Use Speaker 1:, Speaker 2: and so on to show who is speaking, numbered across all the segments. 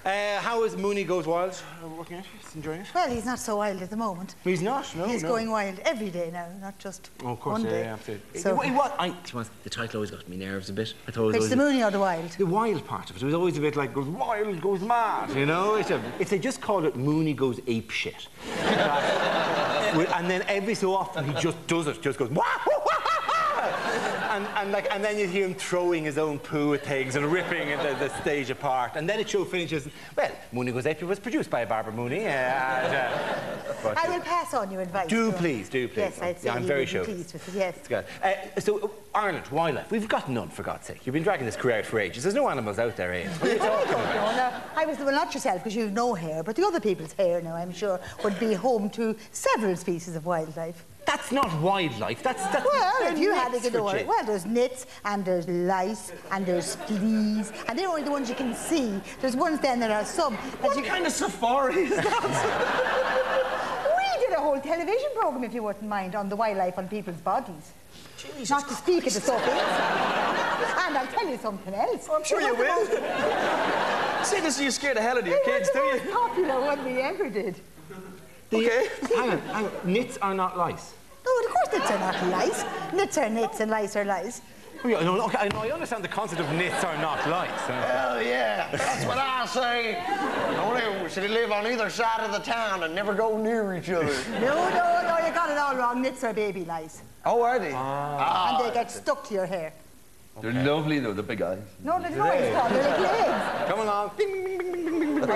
Speaker 1: How is Mooney Goes Wild working out? He's enjoying it?
Speaker 2: Well, he's not so wild at the moment.
Speaker 1: He's not, no.
Speaker 2: He's going wild every day now, not just one day.
Speaker 1: Yeah, absolutely.
Speaker 2: So,
Speaker 1: The title always got me nerves a bit. I thought
Speaker 2: it's the Mooney or the Wild?
Speaker 1: The wild part of it. It was always a bit like, goes wild, goes mad, you know? If they just called it Mooney Goes Ape Shit. And then every so often he just does it, just goes, wah, wah, wah, and then you hear him throwing his own poo at things and ripping the stage apart. And then the show finishes. Well, Mooney Goes Ape was produced by Barbara Mooney.
Speaker 2: I will pass on your advice.
Speaker 1: Do please.
Speaker 2: Yes, I'd say
Speaker 1: I'm very sure.
Speaker 2: Pleased with it, yes.
Speaker 1: It's good. So, Ireland, wildlife. We've got none, for God's sake. You've been dragging this career out for ages. There's no animals out there, Ian. What are you talking about?
Speaker 2: Well, not yourself, because you've no hair, but the other people's hair now, I'm sure, would be home to several species of wildlife.
Speaker 1: That's not wildlife. That's
Speaker 2: well, if you had to get over it. Well, there's nits, and there's lice, and there's fleas, and they're only the ones you can see. There's ones then that are some...
Speaker 1: What kind of safari is that?
Speaker 2: We did a whole television programme, if you wouldn't mind, on the wildlife on people's bodies.
Speaker 1: Jesus
Speaker 2: not to speak of the stuff inside. And I'll tell you something else.
Speaker 3: Oh, I'm sure you will. See this, you scared the hell out of your kids, do you?
Speaker 2: It was the most popular one we ever did.
Speaker 3: Okay.
Speaker 1: Hang on. Nits are not lice.
Speaker 2: No, of course nits are not lice. Nits are nits and lice are lice.
Speaker 1: Oh, yeah, no, okay, I understand the concept of nits are not lice.
Speaker 4: Hell yeah, that's what I say. Only should live on either side of the town and never go near each other.
Speaker 2: No, you got it all wrong. Nits are baby lice.
Speaker 4: Oh, are they?
Speaker 2: And they get stuck to your hair.
Speaker 3: They're lovely, though, the big eyes.
Speaker 2: No, they're not. They're like legs.
Speaker 1: Come along. Bing, bing, bing, bing, bing, bing.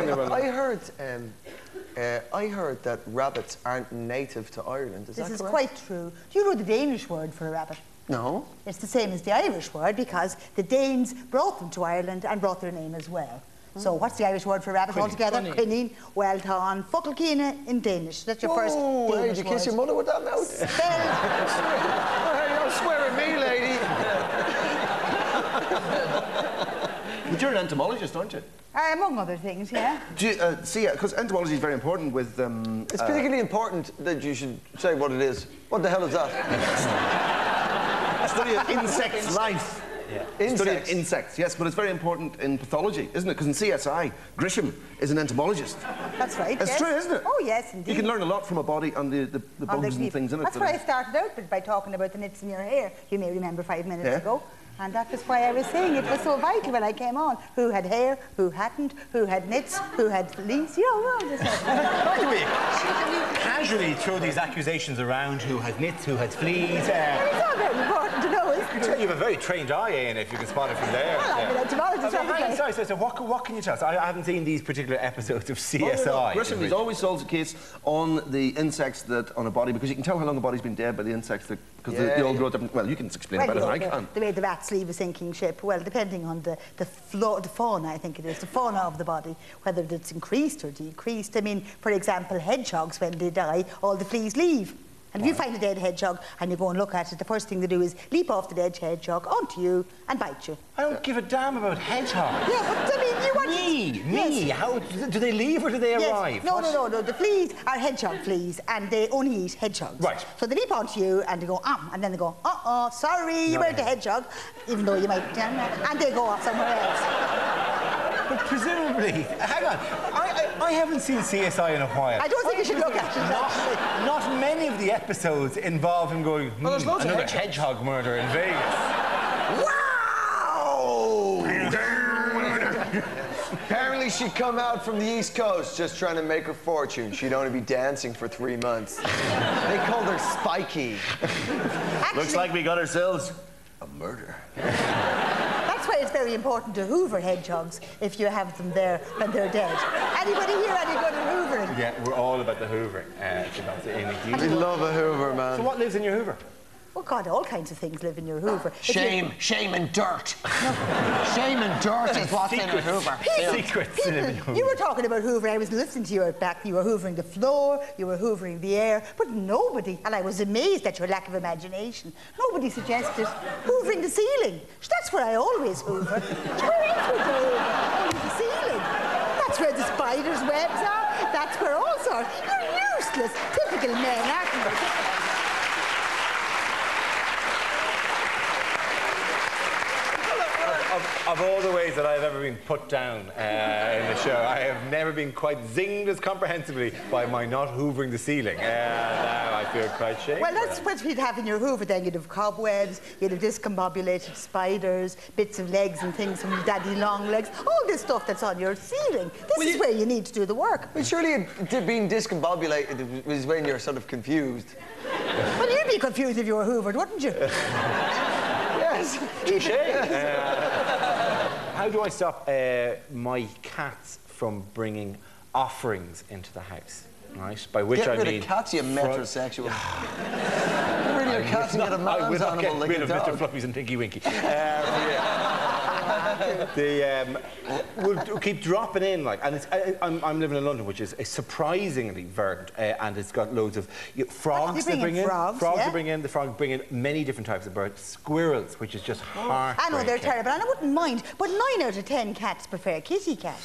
Speaker 5: I heard that rabbits aren't native to Ireland. Is that correct?
Speaker 2: This is quite true. Do you know the Danish word for a rabbit?
Speaker 5: No.
Speaker 2: It's the same as the Irish word because the Danes brought them to Ireland and brought their name as well. So what's the Irish word for rabbit altogether? Quinine, well done, Fuckelkine in Danish. That's your first Danish word.
Speaker 5: Did you kiss your mother with that mouth?
Speaker 4: Don't swear at me, lady.
Speaker 3: But you're an entomologist, aren't you?
Speaker 2: Among other things, yeah.
Speaker 3: Because entomology is very important with...
Speaker 5: it's particularly important that you should say what it is. What the hell is that?
Speaker 3: A study of insects' life.
Speaker 5: Yeah.
Speaker 3: Study of insects, yes, but it's very important in pathology, isn't it? Because in CSI, Grisham is an entomologist.
Speaker 2: That's right,
Speaker 3: It's true, isn't it?
Speaker 2: Oh, yes, indeed.
Speaker 3: You can learn a lot from a body and the bugs and things in it.
Speaker 2: That's why I started out with, by talking about the nits in your hair, you may remember 5 minutes ago. And that was why I was saying it was so vital when I came on. Who had hair, who hadn't, who had nits, who had fleas. You know,
Speaker 1: By the way, casually throw these accusations around who has nits, who has fleas.
Speaker 2: It's not very important to know, isn't it?
Speaker 1: You have a very trained eye, Ian, if you can spot it from there.
Speaker 2: Well, I'm an entomologist.
Speaker 1: So what can you tell us? I haven't seen these particular episodes of CSI.
Speaker 3: Grisham, he's always solves a case on the insects that on a body, because you can tell how long a body's been dead by the insects that, because they all grow different. Well, you can explain it better than I can.
Speaker 2: The way the rats leave a sinking ship, well, depending on the fauna, I think it is, the fauna of the body, whether it's increased or decreased. I mean, for example, hedgehogs, when they die, all the fleas leave. And if you find a dead hedgehog and you go and look at it, the first thing they do is leap off the dead hedgehog onto you and bite you.
Speaker 1: I don't give a damn about hedgehogs.
Speaker 2: Yeah, but I mean, you want...
Speaker 1: Me? Yes. How do they leave or do they arrive?
Speaker 2: No. The fleas are hedgehog fleas and they only eat hedgehogs.
Speaker 1: Right.
Speaker 2: So they leap onto you and they go, and then they go, sorry, you weren't a hedgehog, even though you might, and they go off somewhere else.
Speaker 1: But presumably, hang on, I haven't seen CSI in a while.
Speaker 2: I don't think you should look at it.
Speaker 1: Not many of the episodes involve him going,
Speaker 4: there's loads of
Speaker 1: another hedgehog murder in Vegas.
Speaker 4: Wow! Apparently she'd come out from the East Coast just trying to make her fortune. She'd only be dancing for 3 months. They called her Spiky.
Speaker 2: Actually,
Speaker 3: Looks like we got ourselves a murder.
Speaker 2: That's why it's very important to hoover hedgehogs if you have them there when they're dead. Anybody here any good at hoovering?
Speaker 1: Yeah, we're all about the hoovering.
Speaker 4: We love a hoover, man.
Speaker 1: So what lives in your hoover?
Speaker 2: Oh, God, all kinds of things live in your hoover.
Speaker 4: Shame and dirt. Shame and dirt is what's in a hoover.
Speaker 1: Secrets in your hoover.
Speaker 2: You were talking about hoovering. I was listening to you back. You were hoovering the floor, you were hoovering the air, but nobody, and I was amazed at your lack of imagination, nobody suggested hoovering the ceiling. That's where I always hoover. Where else would you hoover? Only the ceiling. That's where the spiders' webs are. That's where all sorts. You're useless. Typical men, aren't you?
Speaker 1: Of all the ways that I've ever been put down in the show, I have never been quite zinged as comprehensively by my not hoovering the ceiling. Now I feel quite shamed.
Speaker 2: Well, that's what you'd have in your hoover then. You'd have cobwebs, you'd have discombobulated spiders, bits of legs and things from your daddy long legs, all this stuff that's on your ceiling. This is where you need to do the work.
Speaker 4: But surely being discombobulated was when you're sort of confused.
Speaker 2: Well, you'd be confused if you were hoovered, wouldn't you?
Speaker 4: Yes.
Speaker 1: How do I stop my cats from bringing offerings into the house? Right? By which I mean...
Speaker 4: Get rid of cats, you metrosexual. Get rid of your cats and get a man's animal like a dog.
Speaker 1: Mr. Fluffies and Tinky Winky. We'll keep dropping in, like, and I'm living in London, which is surprisingly verdant, and it's got loads of frogs to bring in. Frogs to bring in. The frogs bring in many different types of birds. Squirrels, which is just heartbreaking.
Speaker 2: I know they're terrible, and I wouldn't mind, but 9 out of 10 cats prefer kitty cat.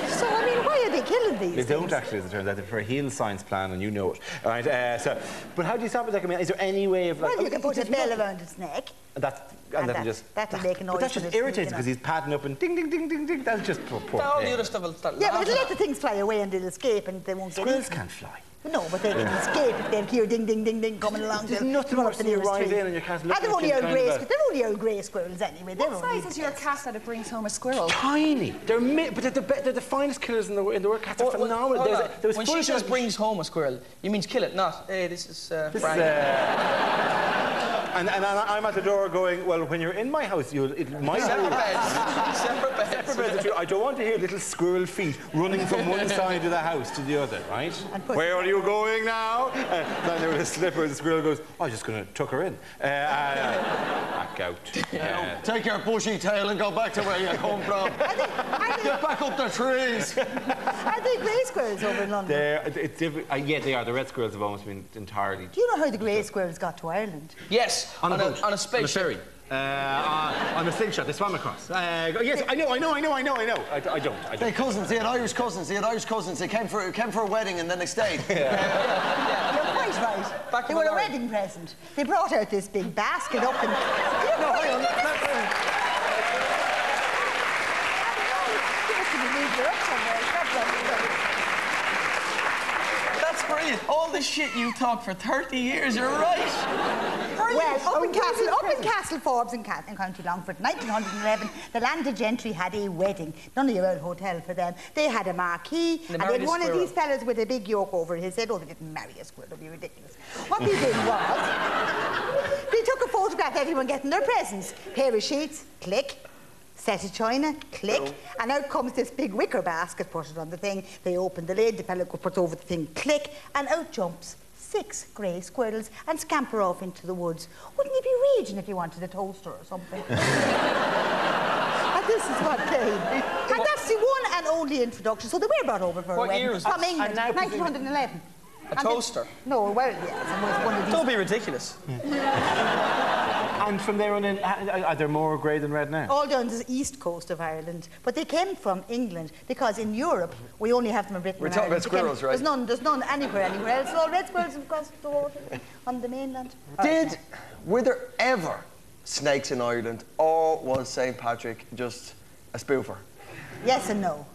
Speaker 2: So I mean, why are they killing these?
Speaker 1: They don't actually, as it turns out. They prefer a heel science plan, and you know it. All right. But how do you stop it? Like, I mean, is there any way of like?
Speaker 2: Well, you can put a bell around its neck.
Speaker 1: That'll
Speaker 2: make a noise.
Speaker 1: But that's just irritating because he's padding up and ding, ding, ding, ding, ding. That's just poor.
Speaker 6: All the other stuff will start.
Speaker 2: Yeah, but it'll let the things fly away and they'll escape and they won't get
Speaker 1: Squirrels can't fly.
Speaker 2: No, but they can escape if they hear ding, ding, ding, ding coming along.
Speaker 1: There's nothing worse than you arrive in and your cat's looking at you.
Speaker 2: They're only old grey squirrels anyway.
Speaker 7: What size is your cat that it brings home a squirrel?
Speaker 1: Tiny. They're the finest killers in the world. Cats are phenomenal.
Speaker 6: When she says brings home a squirrel, you mean kill it, not, hey, this is Frank.
Speaker 1: And I'm at the door going, well, when you're in my house, it might...
Speaker 6: Separate beds. Separate beds.
Speaker 1: Separate beds. I don't want to hear little squirrel feet running from one side of the house to the other, right? Where are you going now? Then there was a slipper, the squirrel goes, oh, I'm just going to tuck her in. Back out.
Speaker 4: Take your bushy tail and go back to where you come from. Get back up the trees.
Speaker 2: Are they grey squirrels over in London?
Speaker 1: Yeah, they are. The red squirrels have almost been entirely...
Speaker 2: Do you know how the grey squirrels got to Ireland?
Speaker 6: Yes. On a spaceship.
Speaker 1: On a ferry. On a slingshot, they swam across. Yes, I know. I don't.
Speaker 4: They're cousins, they had Irish cousins. They came for a wedding and then they stayed.
Speaker 2: You're quite right. They were a wedding present. They brought out this big basket up and...
Speaker 6: That's brilliant. All the shit you talked for 30 years, you're right.
Speaker 2: Well, up in Castle Forbes in County Longford, 1911, the landed gentry had a wedding. None of your old hotel for them. They had a marquee, and they had one of these fellas with a big yoke over his head. Oh, they didn't marry a squirrel, that'd be ridiculous. What they did was, they took a photograph of everyone getting their presents. Pair of sheets, click. Set of china, click, and out comes this big wicker basket, put it on the thing. They open the lid, the fella puts over the thing, click, and out jumps 6 grey squirrels and scamper off into the woods. Wouldn't you be raging if you wanted a toaster or something? And this is what came. And that's the one and only introduction. So they were brought over for a wedding.
Speaker 6: Year was this?
Speaker 2: From England, 1911.
Speaker 6: A toaster?
Speaker 2: No, well, yes, it was one of these.
Speaker 6: Don't be ridiculous.
Speaker 1: And from there on in, are there more grey than red now?
Speaker 2: All down the east coast of Ireland. But they came from England, because in Europe, we only have them in Britain.
Speaker 4: We're talking about squirrels, right?
Speaker 2: There's none anywhere else. All red squirrels have crossed the water on the mainland.
Speaker 4: Were there ever snakes in Ireland, or was St. Patrick just a spoofer?
Speaker 2: Yes and no.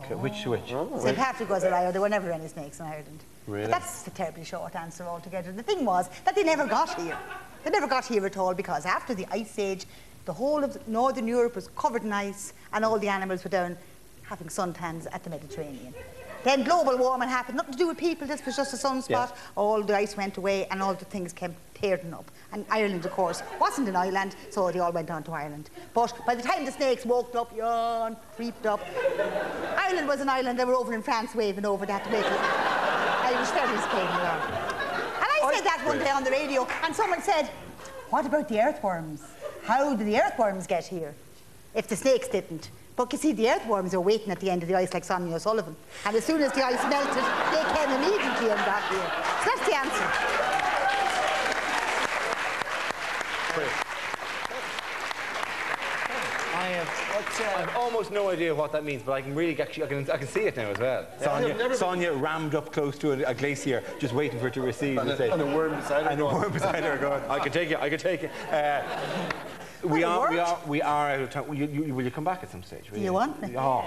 Speaker 1: Okay, which?
Speaker 2: St. Patrick was a liar. There were never any snakes in Ireland.
Speaker 1: Really?
Speaker 2: But that's a terribly short answer altogether. The thing was that they never got here. They never got here at all, because after the Ice Age, the whole of Northern Europe was covered in ice, and all the animals were down having suntans at the Mediterranean. Then global warming happened, nothing to do with people, this was just a sunspot. Yes. All the ice went away and all the things came tearing up. And Ireland, of course, wasn't an island, so they all went on to Ireland. But by the time the snakes walked up, yawned, creeped up, Ireland was an island. They were over in France waving over that to make it. Irish ferries came along. And I said that one day on the radio, and someone said, what about the earthworms? How did the earthworms get here? If the snakes didn't. But you see, the earthworms are waiting at the end of the ice like Sonia O'Sullivan. And as soon as the ice melted, they came immediately and got here. So that's the answer.
Speaker 1: I have almost no idea what that means, but I can really I can see it now as well. Sonia rammed up close to a glacier, just waiting for it to recede.
Speaker 4: And a worm beside her.
Speaker 1: And a worm beside her going, I can take it. We are out of time. Will you come back at some stage?
Speaker 2: Do you want me?
Speaker 1: Oh,